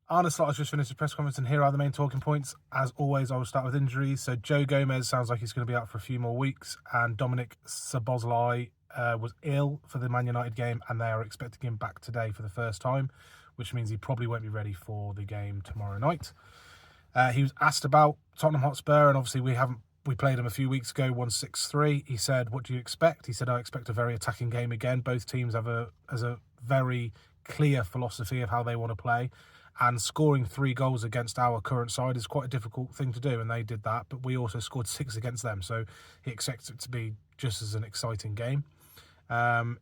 Arne Slots has just finished his press conference, and here are the main talking points. As always, I will start with injuries. So Joe Gomez sounds like he's going to be out for a few more weeks, and Dominic Szoboszlai was ill for the Man United game, and they are expecting him back today for the first time, which means he probably won't be ready for the game tomorrow night. He was asked about Tottenham Hotspur, and obviously we played him a few weeks ago, 1-6-3. He said, "What do you expect?" He said, "I expect a very attacking game again. Both teams have a very clear philosophy of how they want to play. And scoring 3 goals against our current side is quite a difficult thing to do, and they did that. But we also scored 6 against them, so he expects it to be just as an exciting game."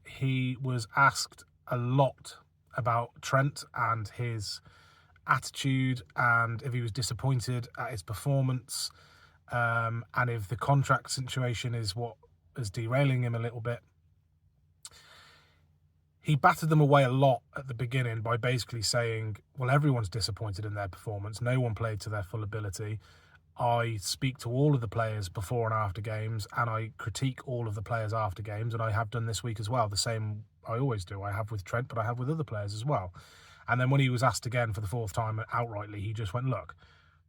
He was asked a lot about Trent and his attitude, and if he was disappointed at his performance, and if the contract situation is what is derailing him a little bit. He battered them away a lot at the beginning by basically saying, well, everyone's disappointed in their performance. No one played to their full ability. I speak to all of the players before and after games, and I critique all of the players after games, and I have done this week as well. The same I always do. I have with Trent, but I have with other players as well. And then when he was asked again for the 4th time outrightly, he just went, look,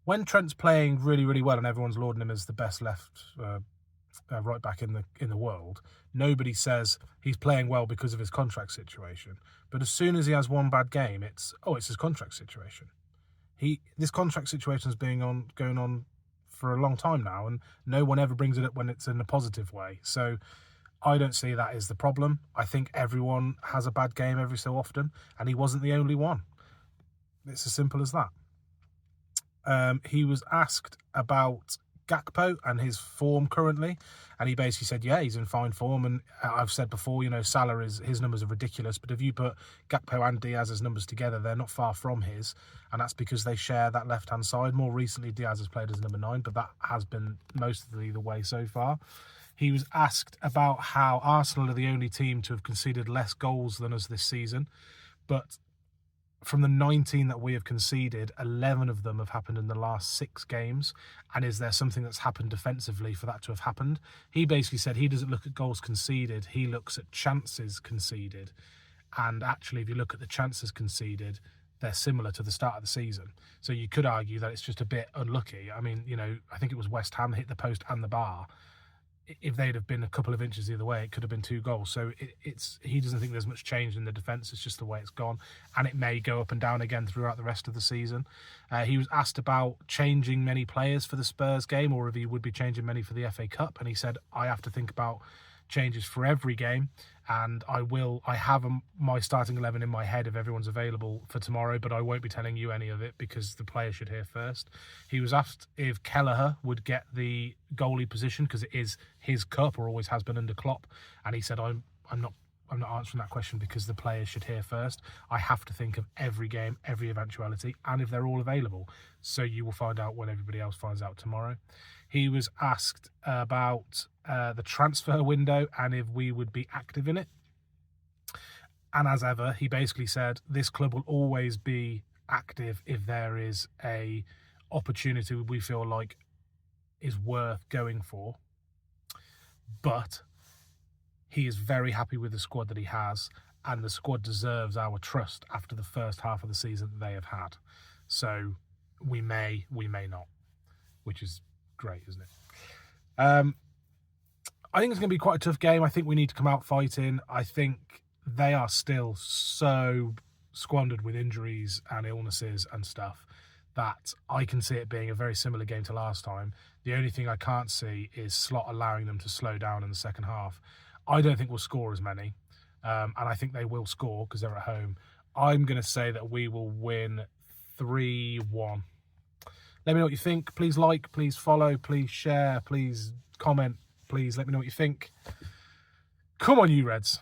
when Trent's playing really, really well and everyone's lauding him as the best left right back in the world, nobody says he's playing well because of his contract situation. But as soon as he has one bad game, it's his contract situation. This contract situation has been going on for a long time now, and no one ever brings it up when it's in a positive way. So I don't see that as the problem. I think everyone has a bad game every so often, and he wasn't the only one. It's as simple as that. He was asked about Gakpo and his form currently, and he basically said, yeah, he's in fine form, and I've said before, Salah, his numbers are ridiculous, but if you put Gakpo and Diaz's numbers together, they're not far from his, and that's because they share that left-hand side. More recently, Diaz has played as number 9, but that has been mostly the way so far. He was asked about how Arsenal are the only team to have conceded less goals than us this season, but from the 19 that we have conceded, 11 of them have happened in the last 6 games. And is there something that's happened defensively for that to have happened? He basically said he doesn't look at goals conceded, he looks at chances conceded. And actually, if you look at the chances conceded, they're similar to the start of the season. So you could argue that it's just a bit unlucky. I mean, I think it was West Ham hit the post and the bar. If they'd have been a couple of inches the other way, it could have been 2 goals. So he doesn't think there's much change in the defence. It's just the way it's gone. And it may go up and down again throughout the rest of the season. He was asked about changing many players for the Spurs game, or if he would be changing many for the FA Cup. And he said, I have to think about changes for every game, and I have my starting 11 in my head if everyone's available for tomorrow, but I won't be telling you any of it because the player should hear first. He was asked if Kelleher would get the goalie position because it is his cup, or always has been under Klopp, and he said, I'm not answering that question because the players should hear first. I have to think of every game, every eventuality, and if they're all available. So you will find out when everybody else finds out tomorrow. He was asked about the transfer window and if we would be active in it. And as ever, he basically said this club will always be active if there is a opportunity we feel like is worth going for. But he is very happy with the squad that he has, and the squad deserves our trust after the first half of the season that they have had. So we may not, which is great, isn't it? I think it's going to be quite a tough game. I think we need to come out fighting. I think they are still so squandered with injuries and illnesses and stuff that I can see it being a very similar game to last time. The only thing I can't see is Slot allowing them to slow down in the second half. I don't think we'll score as many, and I think they will score because they're at home. I'm going to say that we will win 3-1. Let me know what you think. Please like, please follow, please share, please comment. Please let me know what you think. Come on, you Reds.